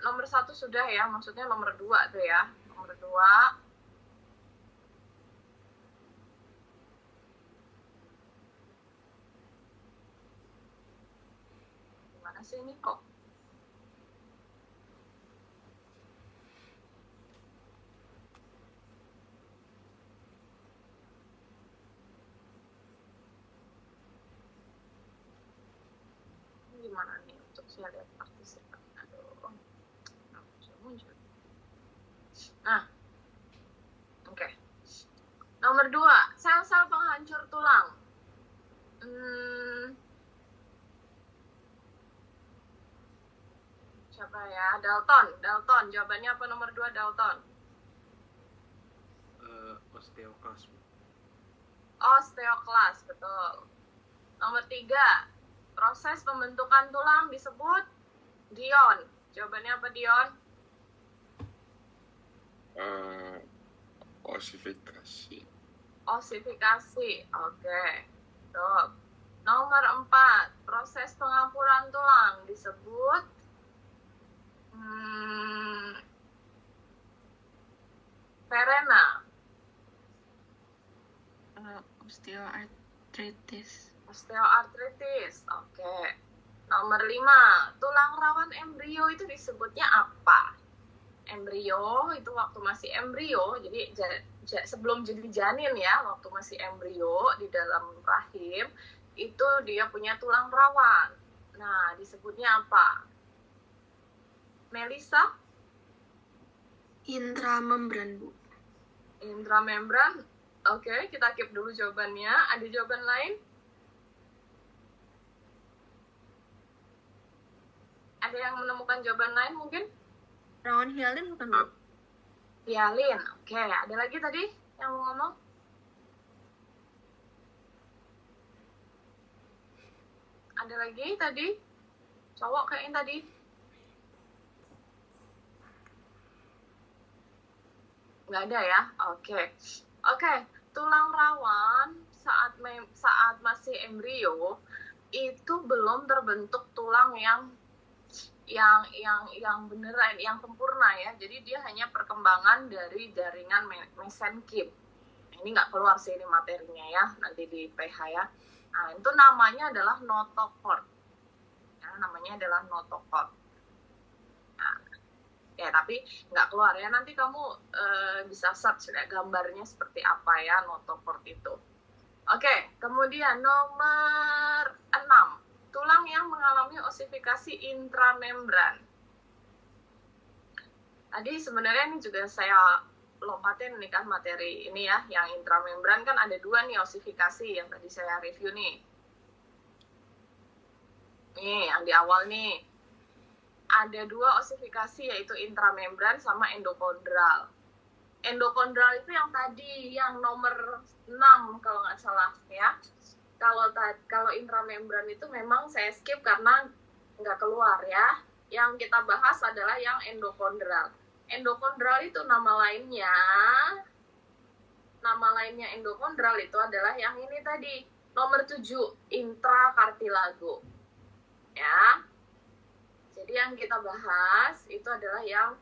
nomor satu sudah ya, maksudnya nomor 2 tuh ya. Nomor 2. Gimana sih ini kok? Gimana nih untuk saya lihat partisipan? Aduh, muncul. Nah, oke. Nomor 2, sel-sel penghancur tulang. Siapa ya? Dalton. Jawabannya apa nomor 2, Dalton? Osteoklas. Osteoklas, betul. Nomor 3, proses pembentukan tulang disebut Dion. Jawabannya apa, Dion? Osifikasi. Osifikasi, oke. Betul. Nomor 4, proses pengampuran tulang disebut Verena. Osteoartritis. Osteoartritis, oke. Nomor 5, tulang rawan embrio itu disebutnya apa? Embrio itu waktu masih embrio, jadi sebelum jadi janin ya, waktu masih embrio di dalam rahim, itu dia punya tulang rawan. Nah, disebutnya apa? Melisa? Intramembran, Bu. Intramembran. Oke, kita keep dulu jawabannya. Ada jawaban lain? Ada yang menemukan jawaban lain mungkin? Rawan hialin bukan, Bu? Hialin. Oke, ada lagi tadi yang mau ngomong? Ada lagi tadi? Cowok kayaknya tadi. Nggak ada ya? Oke. Tulang rawan saat masih embrio itu belum terbentuk tulang yang beneran, yang sempurna ya. Jadi dia hanya perkembangan dari jaringan mesenkim. Ini nggak keluar sih ini materinya ya, nanti di PH ya. Nah, itu namanya adalah notochord. Ya, namanya adalah notochord. Nah, ya tapi nggak keluar ya, nanti kamu bisa search ya, gambarnya seperti apa ya notochord itu. Oke, kemudian nomor 6, tulang yang mengalami osifikasi intramembran. Tadi sebenarnya ini juga saya lompatin nih kan materi ini ya, yang intramembran kan ada 2 nih osifikasi yang tadi saya review nih. Nih, yang di awal nih. Ada 2 osifikasi yaitu intramembran sama endokondral. Endokondral itu yang tadi, yang nomor 6 kalau nggak salah ya. Kalau intramembran itu memang saya skip karena nggak keluar ya. Yang kita bahas adalah yang endokondral. Endokondral itu nama lainnya endokondral itu adalah yang ini tadi, nomor 7, intrakartilago. Ya. Jadi yang kita bahas itu adalah yang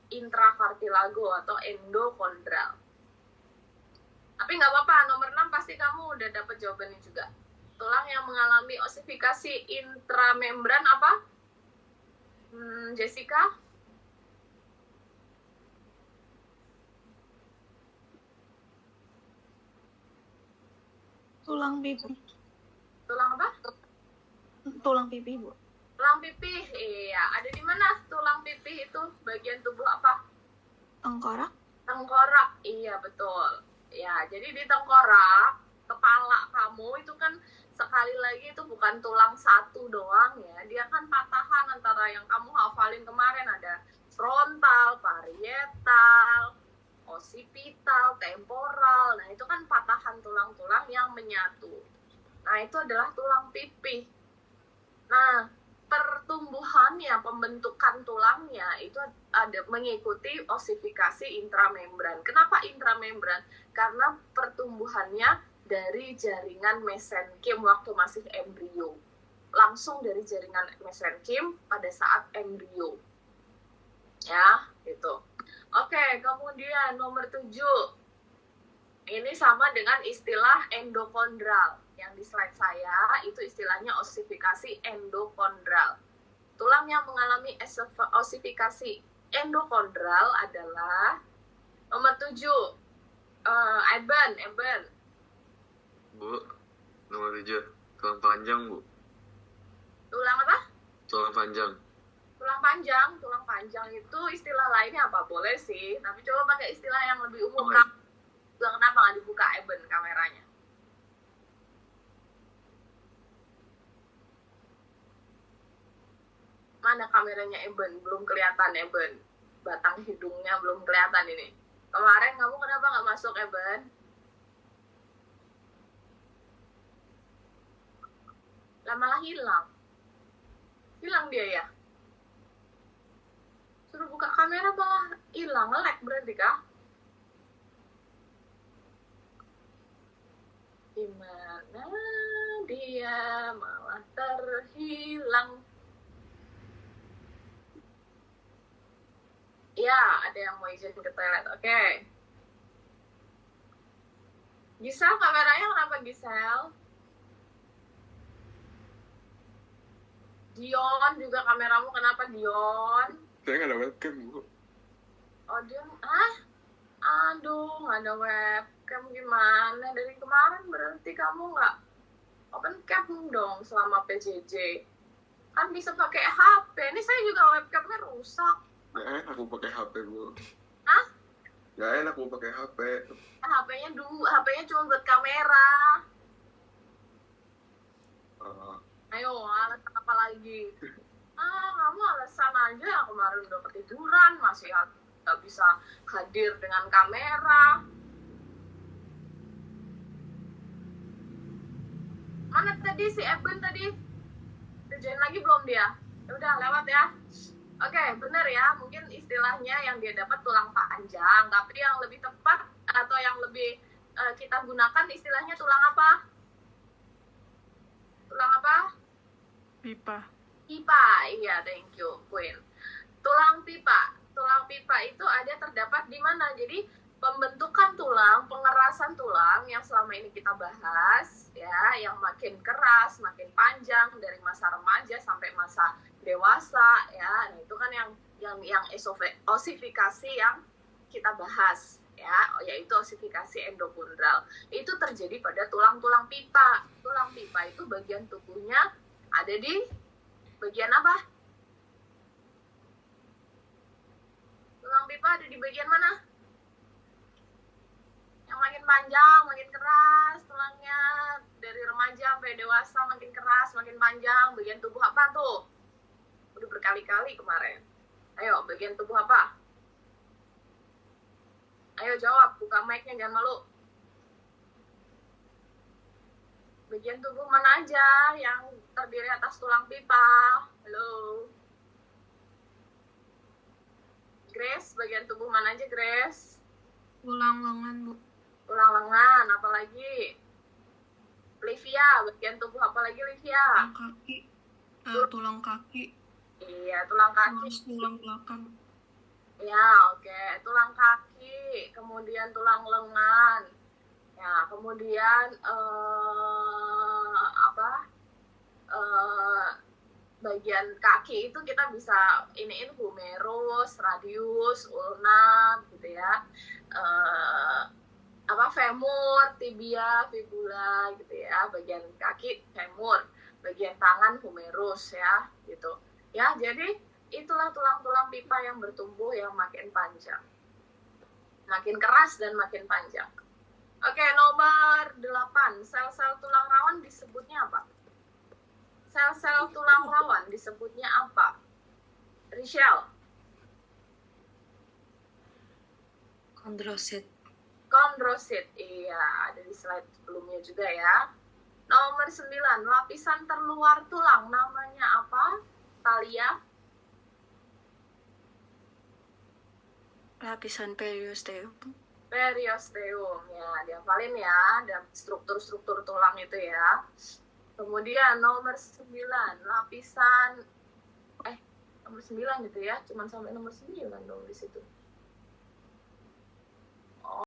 intrakartilago atau endokondral. Tapi nggak apa-apa, nomor 6 pasti kamu udah dapet jawabannya juga. Tulang yang mengalami osifikasi intramembran apa? Jessica? Tulang pipi. Tulang apa? Tulang pipi, Bu. Tulang pipih, iya. Ada di mana tulang pipih itu? Bagian tubuh apa? Tengkorak. Tengkorak, iya betul. Ya, jadi di tengkorak, kepala kamu itu kan sekali lagi itu bukan tulang satu doang ya. Dia kan patahan antara yang kamu hafalin kemarin, ada frontal, parietal, occipital, temporal. Nah, itu kan patahan tulang-tulang yang menyatu. Nah, itu adalah tulang pipih. Nah, pertumbuhannya, pembentukan tulangnya itu ada mengikuti osifikasi intramembran. Kenapa intramembran? Karena pertumbuhannya dari jaringan mesenkim waktu masih embrio. langsung dari jaringan mesenkim pada saat embrio. Ya, gitu. Oke, kemudian nomor 7. Ini sama dengan istilah endokondral. Yang di slide saya itu istilahnya osifikasi endokondral. Tulang yang mengalami osifikasi endokondral adalah nomor 7. Eben. Bu, nomor 7. Tulang panjang, Bu. Tulang apa? Tulang panjang. Tulang panjang itu istilah lainnya apa? Boleh sih, tapi coba pakai istilah yang lebih umum. Oh, Kenapa nggak dibuka Eben kameranya? Mana kameranya Eben? Belum kelihatan Eben. Batang hidungnya belum kelihatan ini. Kemarin kamu kenapa nggak masuk Eben? Lah malah hilang. Hilang dia ya? Suruh buka kamera malah hilang, nge-lag berarti kah? Dimana dia malah terhilang? Ya, ada yang mau izin ke toilet. Oke. Gisel, kameranya kenapa Gisel? Dion juga kameramu kenapa Dion? Saya nggak ada webcam, Bu. Oh Dion, aduh nggak ada webcam gimana? Dari kemarin berarti kamu nggak open cam dong selama PJJ. Kan bisa pakai HP. Ini saya juga webcamnya rusak. Nggak enak aku pakai HP, Bu. Hah? Nggak enak aku pakai HP. HP-nya cuma buat kamera. Ayo, alasan apa lagi? Kamu alasan aja. Kemarin udah ketiduran, masih nggak bisa hadir dengan kamera. Mana tadi si Eben tadi? Kerjain lagi belum dia? Ya udah lewat ya. Oke, benar ya. Mungkin istilahnya yang dia dapat tulang panjang, tapi yang lebih tepat atau yang lebih kita gunakan istilahnya tulang apa? Tulang apa? Pipa. Iya, thank you, Queen. Tulang pipa itu ada terdapat di mana? Jadi pembentukan tulang, pengerasan tulang yang selama ini kita bahas, ya, yang makin keras, makin panjang dari masa remaja sampai masa dewasa, ya, nah, itu kan yang osifikasi yang kita bahas, ya, yaitu osifikasi endokondral. Itu terjadi pada tulang-tulang pipa. Tulang pipa itu bagian tubuhnya ada di bagian apa? Tulang pipa ada di bagian mana? Yang makin panjang, makin keras tulangnya, dari remaja sampai dewasa makin keras, makin panjang. Bagian tubuh apa tuh? Udah berkali-kali kemarin. Ayo, bagian tubuh apa? Ayo jawab, buka mic-nya, jangan malu. Bagian tubuh mana aja yang terdiri atas tulang pipa? Halo? Grace, bagian tubuh mana aja Grace? Tulang lengan, Bu. Tulang lengan, apalagi? Livia, bagian tubuh apa lagi Livia? Kaki. Tulang kaki. Iya, tulang kaki. Tulang belakang. Ya, oke. Tulang kaki, kemudian tulang lengan. Ya, kemudian bagian kaki itu kita bisa iniin humerus, radius, ulna, gitu ya. Femur, tibia, fibula, gitu ya. Bagian kaki femur, bagian tangan humerus, ya, gitu. Ya, jadi itulah tulang-tulang pipa yang bertumbuh yang makin panjang, makin keras dan makin panjang. Oke, nomor 8. Sel-sel tulang rawan disebutnya apa? Sel-sel tulang rawan disebutnya apa? Richelle? Kondrosit. Kondrosit, iya, ada di slide sebelumnya juga ya. Nomor 9, lapisan terluar tulang namanya apa? Talia? Lapisan periosteum. Periosteum, ya, dihafalin ya, dan struktur-struktur tulang itu ya. Kemudian nomor 9, lapisan nomor 9 gitu ya, cuman sampai nomor 9 dong di situ.